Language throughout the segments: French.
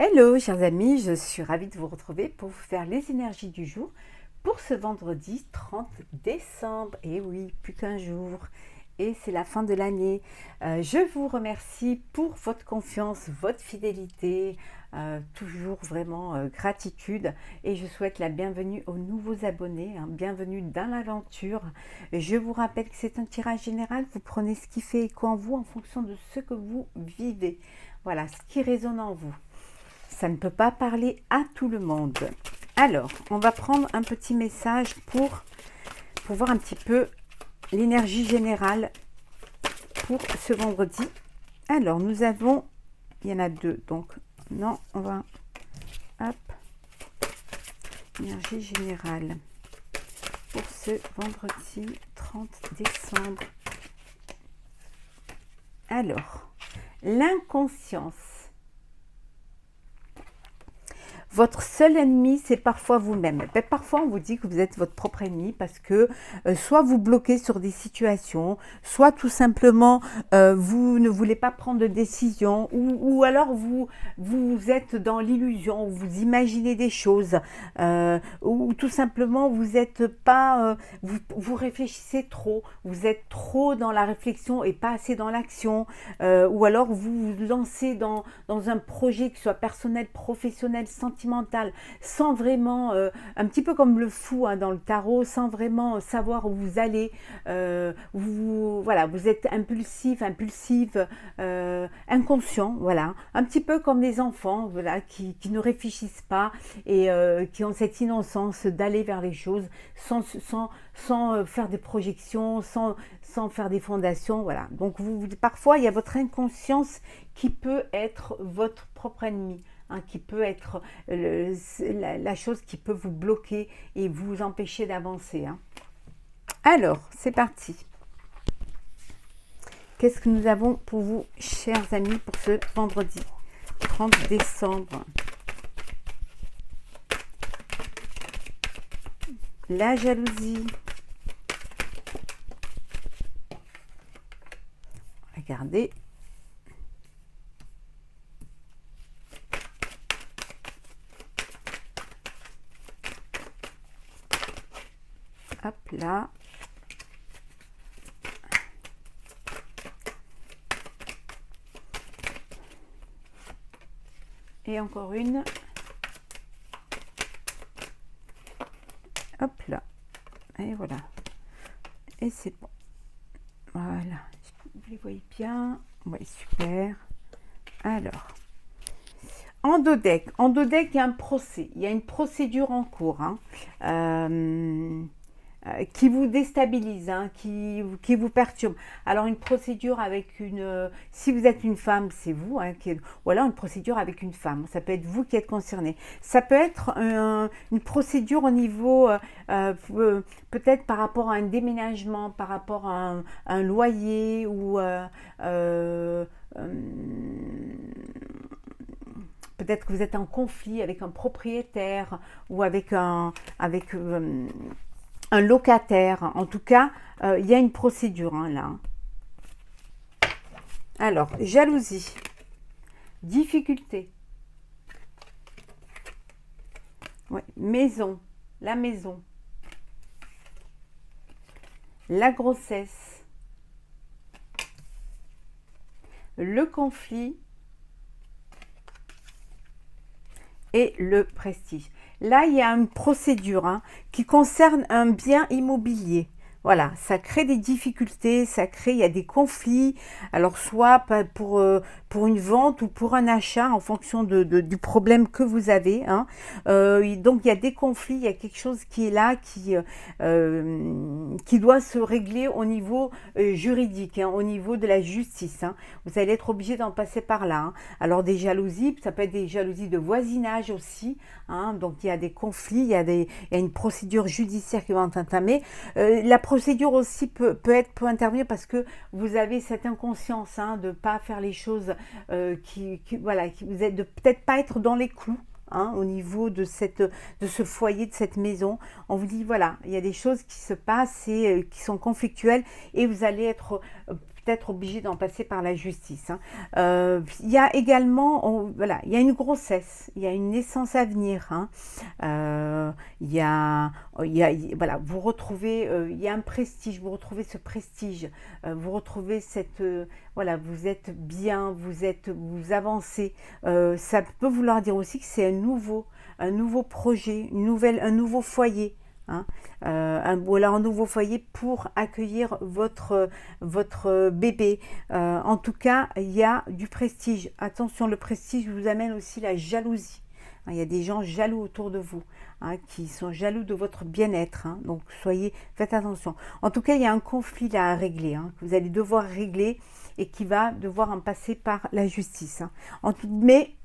Hello chers amis, je suis ravie de vous retrouver pour vous faire les énergies du jour pour ce vendredi 30 décembre. Et oui, plus qu'un jour et c'est la fin de l'année. Je vous remercie pour votre confiance, votre fidélité, toujours vraiment gratitude et je souhaite la bienvenue aux nouveaux abonnés, bienvenue dans l'aventure. Je vous rappelle que c'est un tirage général, vous prenez ce qui fait écho en vous en fonction de ce que vous vivez. Voilà, ce qui résonne en vous. Ça ne peut pas parler à tout le monde. Alors, on va prendre un petit message pour voir un petit peu l'énergie générale pour ce vendredi. Alors, nous avons, il y en a deux, donc non, on va, hop, énergie générale pour ce vendredi 30 décembre. Alors, l'inconscience. Votre seul ennemi, c'est parfois vous-même. Parfois, on vous dit que vous êtes votre propre ennemi parce que soit vous bloquez sur des situations, soit tout simplement vous ne voulez pas prendre de décision, ou alors vous êtes dans l'illusion, vous imaginez des choses, ou tout simplement vous êtes pas, vous réfléchissez trop, vous êtes trop dans la réflexion et pas assez dans l'action, ou alors vous vous lancez dans un projet, que ce soit personnel, professionnel, sentimental, sans vraiment, un petit peu comme le fou dans le tarot, sans vraiment savoir où vous allez, voilà, vous êtes impulsif, impulsive, inconscient, voilà, un petit peu comme les enfants, voilà, qui ne réfléchissent pas et qui ont cette innocence d'aller vers les choses sans faire des projections, sans faire des fondations, voilà. Donc parfois il y a votre inconscience qui peut être votre propre ennemi, qui peut être la chose qui peut vous bloquer et vous empêcher d'avancer. Alors, c'est parti. Qu'est-ce que nous avons pour vous, chers amis, pour ce vendredi 30 décembre? La jalousie. Regardez. Hop là. Et encore une. Hop là. Et voilà. Et c'est bon. Voilà. Vous les voyez bien. Oui, super. Alors. En dos deck, il y a un procès. Il y a une procédure en cours. Qui vous déstabilise, qui vous perturbe. Alors une procédure avec si vous êtes une femme, c'est vous, ou alors une procédure avec une femme, ça peut être vous qui êtes concerné. Ça peut être une procédure au niveau, peut-être par rapport à un déménagement, par rapport à un loyer, ou peut-être que vous êtes en conflit avec un propriétaire, ou avec un locataire. En tout cas, il y a une procédure là. Alors, jalousie, difficulté, ouais, maison, la maison, la grossesse, le conflit et le prestige. Là, il y a une procédure qui concerne un bien immobilier. Voilà, ça crée des difficultés, il y a des conflits, alors soit pour une vente ou pour un achat en fonction du problème que vous avez. Donc il y a des conflits, il y a quelque chose qui est là, qui doit se régler au niveau juridique, au niveau de la justice. Vous allez être obligé d'en passer par là. Alors des jalousies, ça peut être des jalousies de voisinage aussi. Donc il y a des conflits, il y a une procédure judiciaire qui va entamer. La procédure aussi peut intervenir parce que vous avez cette inconscience de ne pas faire les choses voilà, qui vous êtes, de peut-être pas être dans les clous. Au niveau de ce foyer, de cette maison. On vous dit, voilà, il y a des choses qui se passent et qui sont conflictuelles et vous allez être peut-être obligé d'en passer par la justice. Hein. Il y a également, voilà, il y a une grossesse, il y a une naissance à venir. Hein. Il y a, voilà, vous retrouvez, il y a un prestige, vous retrouvez ce prestige, vous retrouvez cette, voilà, vous êtes bien, vous avancez. Ça peut vouloir dire aussi que c'est un nouveau projet, un nouveau foyer. Hein, ou alors un nouveau foyer pour accueillir votre bébé. En tout cas, il y a du prestige. Attention, le prestige vous amène aussi la jalousie. Hein, il y a des gens jaloux autour de vous, hein, qui sont jaloux de votre bien-être. Hein, donc, faites attention. En tout cas, il y a un conflit là à régler, hein, que vous allez devoir régler et qui va devoir en passer par la justice. Hein. Mais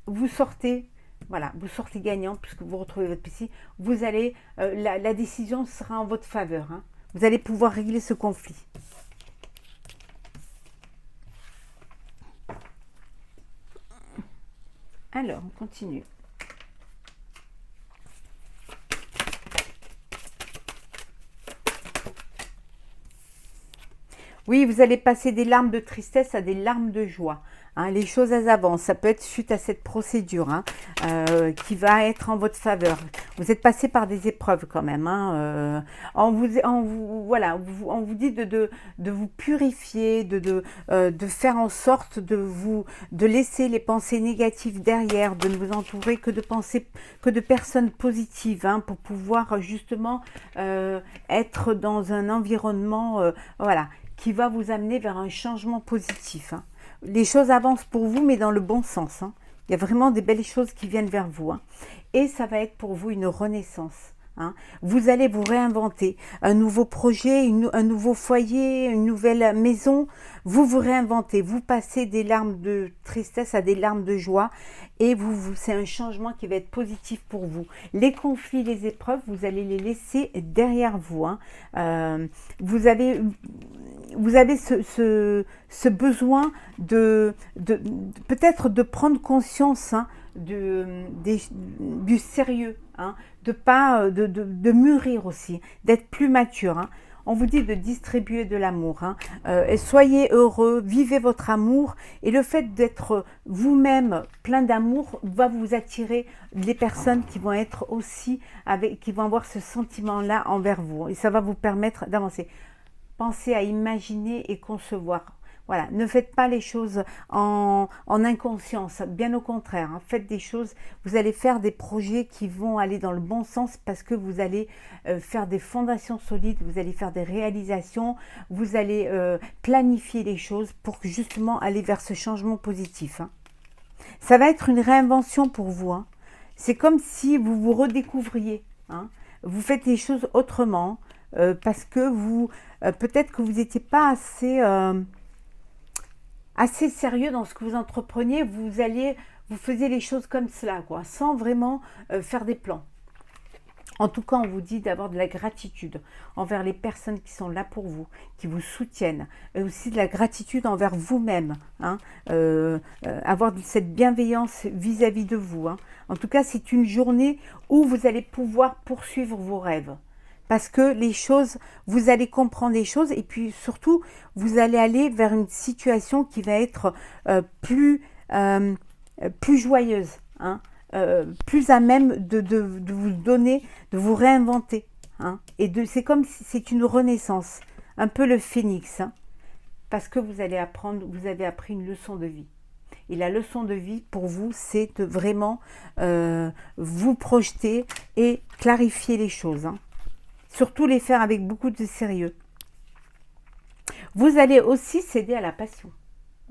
vous sortez. Voilà, vous sortez gagnant puisque vous retrouvez votre PC. Vous allez, la décision sera en votre faveur. Hein. Vous allez pouvoir régler ce conflit. Alors, on continue. Oui, vous allez passer des larmes de tristesse à des larmes de joie. Hein, les choses elles avancent, ça peut être suite à cette procédure, hein, qui va être en votre faveur. Vous êtes passé par des épreuves quand même. Hein, voilà, on vous dit de vous purifier, de faire en sorte de laisser les pensées négatives derrière, de ne vous entourer que de personnes positives, hein, pour pouvoir justement être dans un environnement, voilà, qui va vous amener vers un changement positif. Hein. Les choses avancent pour vous, mais dans le bon sens. Hein. Il y a vraiment des belles choses qui viennent vers vous. Hein. Et ça va être pour vous une renaissance. Hein. Vous allez vous réinventer. Un nouveau projet, un nouveau foyer, une nouvelle maison. Vous vous réinventez. Vous passez des larmes de tristesse à des larmes de joie. Et c'est un changement qui va être positif pour vous. Les conflits, les épreuves, vous allez les laisser derrière vous. Hein. Vous avez ce besoin peut-être de prendre conscience, hein, du sérieux, hein, de mûrir aussi, d'être plus mature. Hein. On vous dit de distribuer de l'amour. Hein. Et soyez heureux, vivez votre amour. Et le fait d'être vous-même plein d'amour va vous attirer des personnes qui vont être aussi qui vont avoir ce sentiment-là envers vous. Et ça va vous permettre d'avancer. Pensez à imaginer et concevoir. Voilà, ne faites pas les choses en inconscience, bien au contraire. Hein. Faites des choses, vous allez faire des projets qui vont aller dans le bon sens parce que vous allez faire des fondations solides, vous allez faire des réalisations, vous allez planifier les choses pour justement aller vers ce changement positif. Hein. Ça va être une réinvention pour vous. Hein. C'est comme si vous vous redécouvriez. Hein. Vous faites les choses autrement parce que peut-être que vous n'étiez pas assez sérieux dans ce que vous entrepreniez, vous faisiez les choses comme cela, quoi, sans vraiment faire des plans. En tout cas, on vous dit d'avoir de la gratitude envers les personnes qui sont là pour vous, qui vous soutiennent, et aussi de la gratitude envers vous-même, hein, avoir cette bienveillance vis-à-vis de vous. Hein. En tout cas, c'est une journée où vous allez pouvoir poursuivre vos rêves. Parce que les choses, vous allez comprendre les choses et puis surtout, vous allez aller vers une situation qui va être plus joyeuse, hein, plus à même de vous donner, de vous réinventer. Hein, c'est comme si c'est une renaissance, un peu le phénix, hein, parce que vous avez appris une leçon de vie. Et la leçon de vie pour vous, c'est de vraiment vous projeter et clarifier les choses. Hein. Surtout les faire avec beaucoup de sérieux. Vous allez aussi céder à la passion.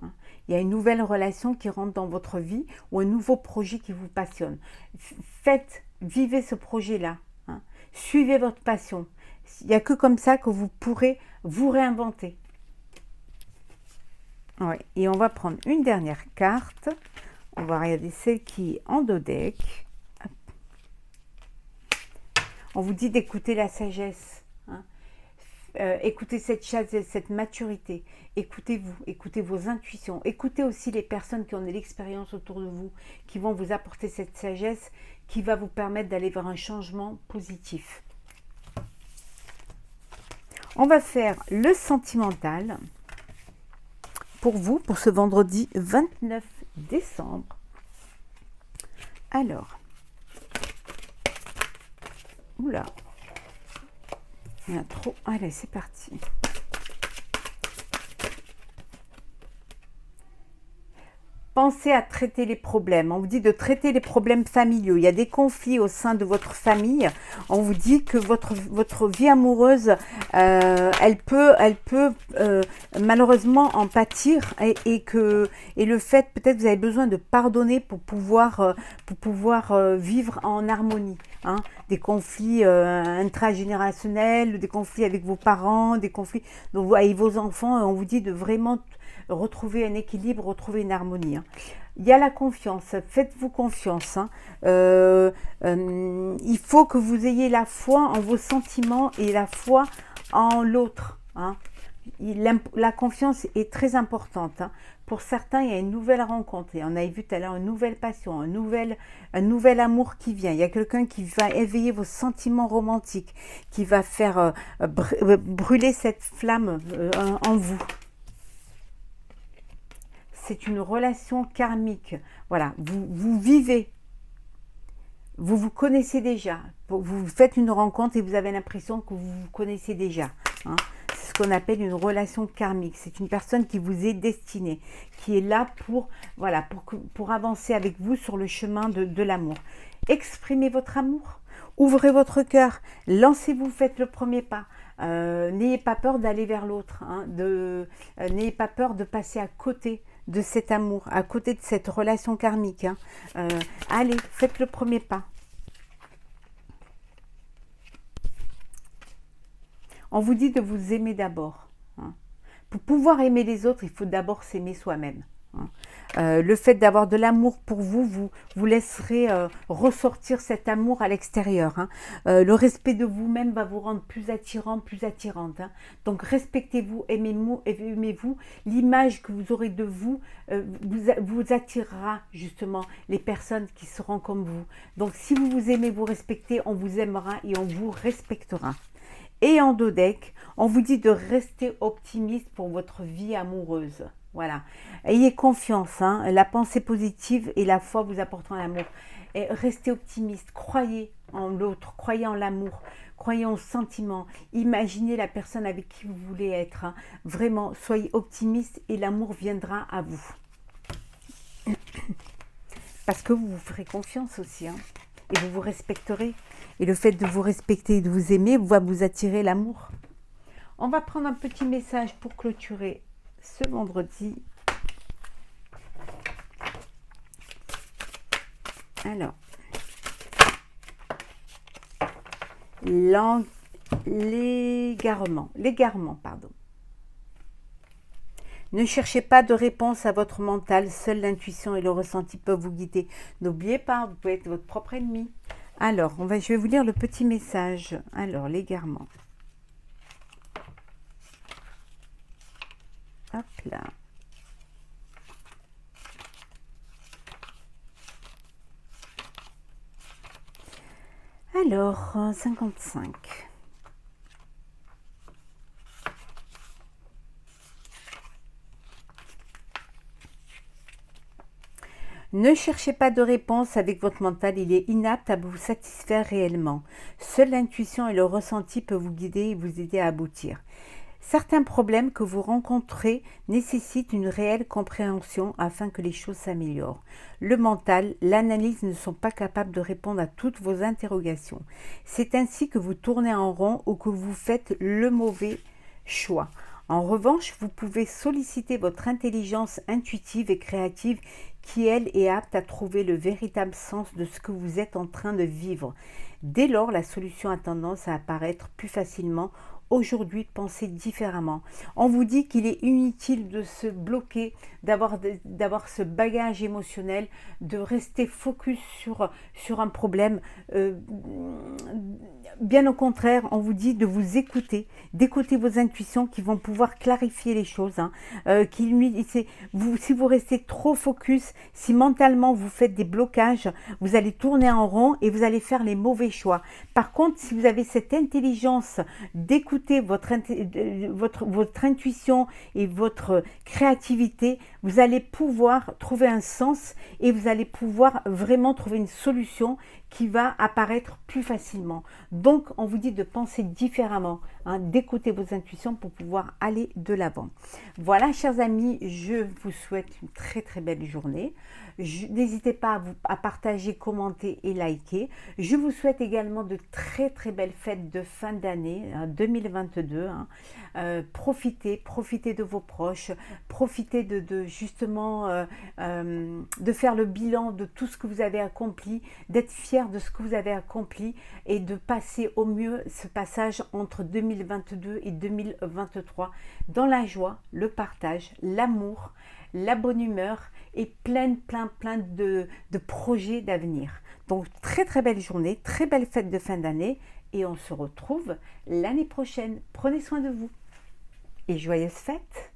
Il y a une nouvelle relation qui rentre dans votre vie ou un nouveau projet qui vous passionne. Vivez ce projet-là. Suivez votre passion. Il n'y a que comme ça que vous pourrez vous réinventer. Ouais. Et on va prendre une dernière carte. On va regarder celle qui est en dos deck. On vous dit d'écouter la sagesse, hein. Écoutez cette sagesse, cette maturité. Écoutez-vous, écoutez vos intuitions. Écoutez aussi les personnes qui ont de l'expérience autour de vous, qui vont vous apporter cette sagesse, qui va vous permettre d'aller vers un changement positif. On va faire le sentimental. pour vous, pour ce vendredi 29 décembre. Alors, oula, il y en a trop. Allez, c'est parti. Pensez à traiter les problèmes. On vous dit de traiter les problèmes familiaux. Il y a des conflits au sein de votre famille. On vous dit que votre vie amoureuse, elle peut malheureusement en pâtir et le fait, peut-être vous avez besoin de pardonner pour pouvoir vivre en harmonie. Hein. Des conflits intragénérationnels, des conflits avec vos parents, des conflits avec vos enfants. On vous dit de vraiment retrouver un équilibre, retrouver une harmonie. Hein. Il y a la confiance, faites-vous confiance. Hein. Il faut que vous ayez la foi en vos sentiments et la foi en l'autre. Hein. La confiance est très importante. Hein. Pour certains, il y a une nouvelle rencontre. Et on a vu tout à l'heure une nouvelle passion, un nouvel amour qui vient. Il y a quelqu'un qui va éveiller vos sentiments romantiques, qui va faire brûler cette flamme en vous. C'est une relation karmique. Voilà, vous vivez, vous vous connaissez déjà. Vous faites une rencontre et vous avez l'impression que vous vous connaissez déjà. Hein. C'est ce qu'on appelle une relation karmique. C'est une personne qui vous est destinée, qui est là pour avancer avec vous sur le chemin de l'amour. Exprimez votre amour. Ouvrez votre cœur. Lancez-vous, faites le premier pas. N'ayez pas peur d'aller vers l'autre. Hein, n'ayez pas peur de passer à côté de cet amour, à côté de cette relation karmique. Hein. Allez, faites le premier pas. On vous dit de vous aimer d'abord. Hein. Pour pouvoir aimer les autres, il faut d'abord s'aimer soi-même. Hein. Le fait d'avoir de l'amour pour vous laisserez ressortir cet amour à l'extérieur. Hein. Le respect de vous-même va vous rendre plus attirant, plus attirante. Hein. Donc respectez-vous, aimez-vous. L'image que vous aurez de vous vous attirera justement les personnes qui seront comme vous. Donc si vous vous aimez, vous respectez, on vous aimera et on vous respectera. Et en dos deck, on vous dit de rester optimiste pour votre vie amoureuse. Voilà. Ayez confiance, hein. La pensée positive et la foi vous apporteront l'amour. Et restez optimiste, croyez en l'autre, croyez en l'amour, croyez en sentiments. Imaginez la personne avec qui vous voulez être. Hein. Vraiment, soyez optimiste et l'amour viendra à vous. Parce que vous vous ferez confiance aussi. Hein. Et vous vous respecterez. Et le fait de vous respecter et de vous aimer va vous attirer l'amour. On va prendre un petit message pour clôturer ce vendredi. Alors, l'égarement, pardon. Ne cherchez pas de réponse à votre mental, seule l'intuition et le ressenti peuvent vous guider. N'oubliez pas, vous pouvez être votre propre ennemi. Alors, je vais vous lire le petit message. Alors, l'égarement. Hop là. Alors, 55. Ne cherchez pas de réponse avec votre mental, il est inapte à vous satisfaire réellement. Seule l'intuition et le ressenti peuvent vous guider et vous aider à aboutir. Certains problèmes que vous rencontrez nécessitent une réelle compréhension afin que les choses s'améliorent. Le mental, l'analyse ne sont pas capables de répondre à toutes vos interrogations. C'est ainsi que vous tournez en rond ou que vous faites le mauvais choix. En revanche, vous pouvez solliciter votre intelligence intuitive et créative qui, elle, est apte à trouver le véritable sens de ce que vous êtes en train de vivre. Dès lors, la solution a tendance à apparaître plus facilement. Aujourd'hui, pensez différemment. On vous dit qu'il est inutile de se bloquer, d'avoir ce bagage émotionnel, de rester focus sur un problème. Bien au contraire, on vous dit de vous écouter, d'écouter vos intuitions qui vont pouvoir clarifier les choses. Hein. Si vous restez trop focus, si mentalement vous faites des blocages, vous allez tourner en rond et vous allez faire les mauvais choix. Par contre, si vous avez cette intelligence d'écouter, d'écouter votre intuition et votre créativité, vous allez pouvoir trouver un sens et vous allez pouvoir vraiment trouver une solution qui va apparaître plus facilement. Donc, on vous dit de penser différemment, hein, d'écouter vos intuitions pour pouvoir aller de l'avant. Voilà, chers amis, je vous souhaite une très très belle journée. N'hésitez pas à partager, commenter et liker. Je vous souhaite également de très très belles fêtes de fin d'année 2022. Hein. Profitez de vos proches, profitez de justement de faire le bilan de tout ce que vous avez accompli, d'être fier de ce que vous avez accompli et de passer au mieux ce passage entre 2022 et 2023 dans la joie, le partage, l'amour, la bonne humeur et plein de projets d'avenir. Donc très très belle journée, très belle fête de fin d'année et on se retrouve l'année prochaine. Prenez soin de vous et joyeuses fêtes!